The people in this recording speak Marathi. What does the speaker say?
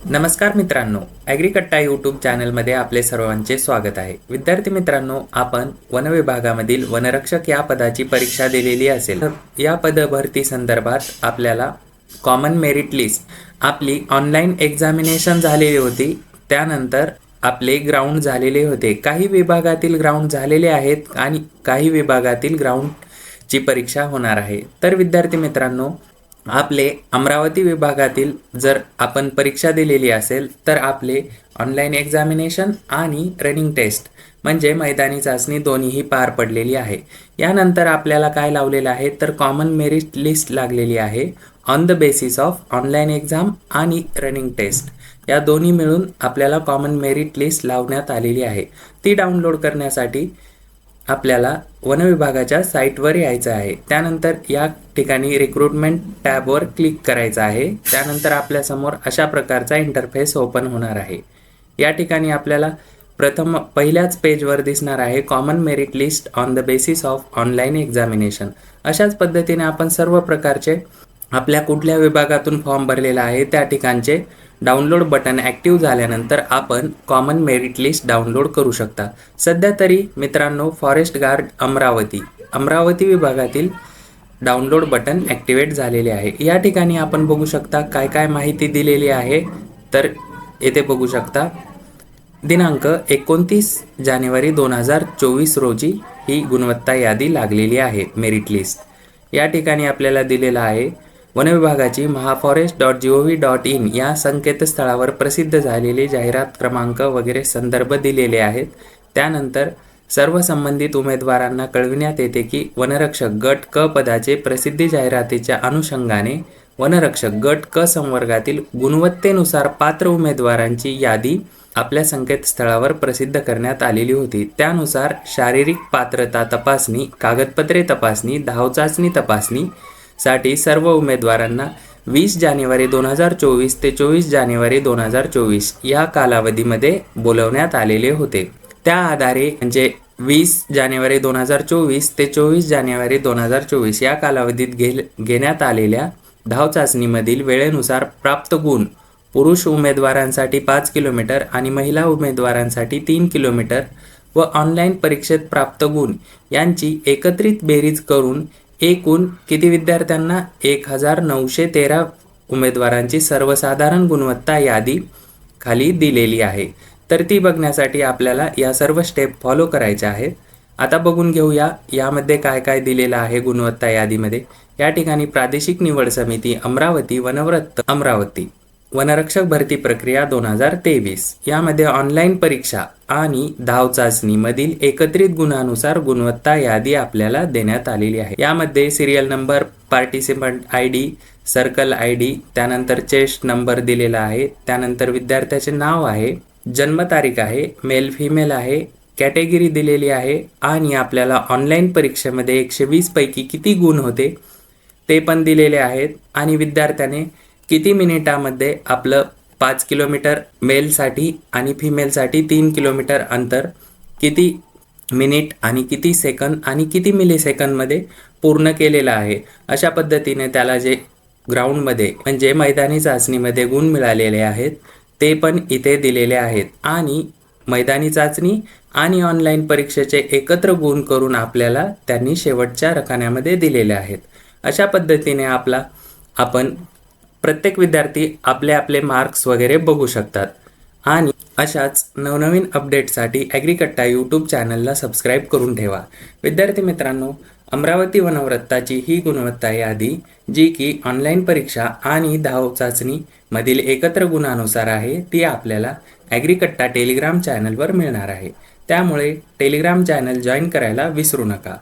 नमस्कार मित्रांनो, ॲग्रीकट्टा यूट्यूब चॅनलमध्ये आपले सर्वांचे स्वागत आहे. विद्यार्थी मित्रांनो, आपण वन विभागामधील वनरक्षक या पदाची परीक्षा दिलेली असेल. या पदभरती संदर्भात आपल्याला कॉमन मेरिट लिस्ट आपली ऑनलाईन एक्झामिनेशन झालेली होती. त्यानंतर आपले ग्राउंड झालेले होते. काही विभागातील ग्राउंड झालेले आहेत आणि काही विभागातील ग्राउंडची परीक्षा होणार आहे. तर विद्यार्थी मित्रांनो, आपले अमरावती विभागातील जर आपण परीक्षा दिलेली असेल तर आपले ऑनलाईन एक्झामिनेशन आणि रनिंग टेस्ट म्हणजे मैदानी चाचणी दोन्हीही पार पडलेली आहे. यानंतर आपल्याला काय लावलेलं आहे तर कॉमन मेरिट लिस्ट लागलेली आहे on the basis of online exam आणि रनिंग टेस्ट. या दोन्ही मिळून आपल्याला कॉमन मेरिट लिस्ट लावण्यात आलेली आहे. ती डाउनलोड करण्यासाठी आपल्याला वन विभागाच्या साईटवर यायचं आहे. त्यानंतर या ठिकाणी रिक्रुटमेंट टॅबवर क्लिक करायचं आहे. त्यानंतर आपल्यासमोर अशा प्रकारचा इंटरफेस ओपन होणार आहे. या ठिकाणी आपल्याला प्रथम पहिल्याच पेजवर दिसणार आहे common merit list on the basis of online examination. अशाच पद्धतीने आपण सर्व प्रकारचे आपल्या कुठल्या विभागातून फॉर्म भरलेला आहे त्या ठिकाणचे डाउनलोड बटन ॲक्टिव्ह झाल्यानंतर आपण कॉमन मेरिट लिस्ट डाउनलोड करू शकता. सध्या तरी मित्रांनो फॉरेस्ट गार्ड अमरावती विभागातील डाउनलोड बटन ॲक्टिवेट झालेले आहे. या ठिकाणी आपण बघू शकता काय काय माहिती दिलेली आहे. तर येथे बघू शकता दिनांक 29 जानेवारी 2024 रोजी ही गुणवत्ता यादी लागलेली आहे मेरिट लिस्ट. या ठिकाणी आपल्याला दिलेला आहे वनविभागाची महाफॉरेस्ट.gov.in या संकेतस्थळावर प्रसिद्ध झालेले जाहिरात क्रमांक वगैरे संदर्भ दिलेले आहेत. त्यानंतर सर्व संबंधित उमेदवारांना कळविण्यात येते की वनरक्षक गट क पदाचे प्रसिद्धी जाहिरातीच्या अनुषंगाने वनरक्षक गट क संवर्गातील गुणवत्तेनुसार पात्र उमेदवारांची यादी आपल्या संकेतस्थळावर प्रसिद्ध करण्यात आलेली होती. त्यानुसार शारीरिक पात्रता तपासणी, कागदपत्रे तपासणी, धावचाचणी तपासणी साठी सर्व उमेदवारांना 20 जानेवारी 2024 ते 24 जानेवारी 2024 या कालावधीमध्ये बोलवण्यात आलेले होते. त्या आधारे म्हणजे 20 जानेवारी 2024 ते 24 जानेवारी 2024 या कालावधीत घेण्यात आलेल्या धावचाचणीमधील वेळेनुसार प्राप्त गुण पुरुष उमेदवारांसाठी 5 किलोमीटर आणि महिला उमेदवारांसाठी 3 किलोमीटर व ऑनलाईन परीक्षेत प्राप्त गुण यांची एकत्रित बेरीज करून एकूण किती विद्यार्थ्यांना 1913 उमेदवारांची सर्वसाधारण गुणवत्ता यादी खाली दिलेली आहे. तर ती बघण्यासाठी आपल्याला या सर्व स्टेप फॉलो करायच्या आहेत. आता बघून घेऊया यामध्ये काय काय दिलेलं आहे गुणवत्ता यादीमध्ये. या ठिकाणी प्रादेशिक निवड समिती अमरावती, वनव्रत अमरावती, वनरक्षक भरती प्रक्रिया 2023 यामध्ये ऑनलाईन परीक्षा आणि धाव चाचणीमधील एकत्रित गुणानुसार गुणवत्ता यादी आपल्याला देण्यात आलेली आहे. यामध्ये serial number, participant ID, circle ID, त्यानंतर चेस्ट नंबर दिलेला आहे. त्यानंतर विद्यार्थ्याचे नाव आहे, जन्मतारीख आहे, मेल फिमेल आहे, कॅटेगरी दिलेली आहे आणि आपल्याला ऑनलाईन परीक्षेमध्ये 120 पैकी किती गुण होते ते पण दिलेले आहेत आणि विद्यार्थ्याने किती मिनिटामध्ये आपलं 5 किलोमीटर मेलसाठी आणि फिमेलसाठी 3 किलोमीटर अंतर किती मिनिट आणि किती सेकंद आणि किती मिली सेकंदमध्ये पूर्ण केलेलं आहे. अशा पद्धतीने त्याला जे ग्राउंडमध्ये म्हणजे मैदानी चाचणीमध्ये गुण मिळालेले आहेत ते पण इथे दिलेले आहेत आणि मैदानी चाचणी आणि ऑनलाईन परीक्षेचे एकत्र गुण करून आपल्याला त्यांनी शेवटच्या रकान्यामध्ये दिलेले आहेत. अशा पद्धतीने आपण प्रत्येक विद्यार्थी आपले मार्क्स वगैरे बघू शकतात. आणि अशाच नवनवीन अपडेटसाठी ॲग्रीकट्टा यूट्यूब चॅनलला सबस्क्राईब करून ठेवा. विद्यार्थी मित्रांनो, अमरावती वनव्रताची ही गुणवत्ता यादी जी की ऑनलाईन परीक्षा आणि धाव चाचणीमधील एकत्र गुणानुसार आहे ती आपल्याला ॲग्रीकट्टा टेलिग्राम चॅनलवर मिळणार आहे. त्यामुळे टेलिग्राम चॅनल जॉईन करायला विसरू नका.